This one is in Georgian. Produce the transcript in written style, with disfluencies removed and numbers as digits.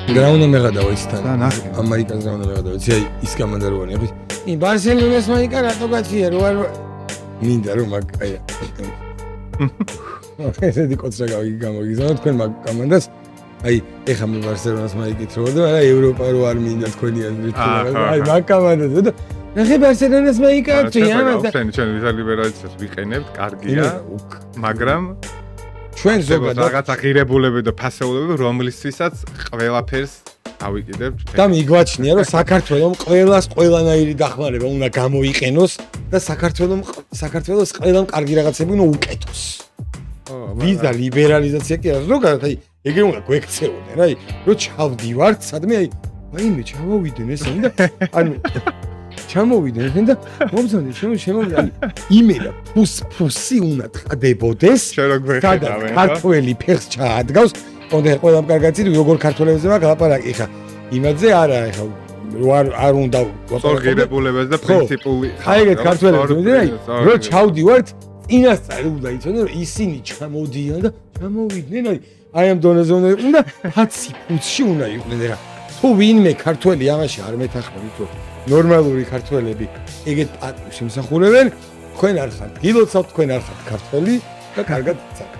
Grauna meqada istan. და ნახე. ამაიკას grauna meqada. აი ის გამანდაროვანი არის. ი ბარსელონას მაიკა რატო გაცია რო არ მინდა რომ მაგ აი ესეთი კოცრა გამოგიზავნა თქვენ მაგ კომანდას აი ეხა მე ბარსელონას მაიკით რო და არა ევროპა რო არ მინდა თქვენი აზრით აი მაგ კომანდას და ნახე ბარსელონას მაიკა ჩვენ ლიბერალიზაციას ვიყენებთ კარგია მაგრამ ჩვენ ზოგადად რაღაც აღირებულები და ფასეულები რომლისთვისაც ყველაფერს ავიკიდებთ და მიგვაჩნია რომ საქართველოს ყველანაირი დახმარება უნდა გამოიყენოს და საქართველოს ყველამ კარგი რაღაცები უნდა უკეთოს ვიზა ლიბერალიზაცია კი არა ზოგადად აი ეგრე უნდა გვექცეოდნენ აი რომ ჩავდივართ სადმე აი მე ჩამოვიდნენ ესენი და ანუ ჩამოვიდნენ ესენი და მოგზავნე შემოვიდა იმედა ფუსი უნდა ტყდებოდეს სადაც ქართველი ფეხს ჩაადგავს კონდე ყველამ კარგაცი როგორ ქართველებზე მაგ ლაპარაკი ხა იმაზე არა ხა არ უნდა ორგირებულებას და პრინციპული აი ეგეთ ქართველებს აი რო ჩავდივართ წინასწარი უნდა იცოდნენ რომ ისინი ჩამოდიან და ჩამოვიდნენ აი ამ დონეზე უნდა 10 ფუტში უნდა იყვნენ რა თუ ვინმე ქართველი ამაში არ მეთანხმებით რომ ნორმალური ქართველები ეგეთ პატივს იმსახურებენ თქვენ არ ხართ გილოცავთ თქვენ არ ხართ ქართველი და კარგად ცაკ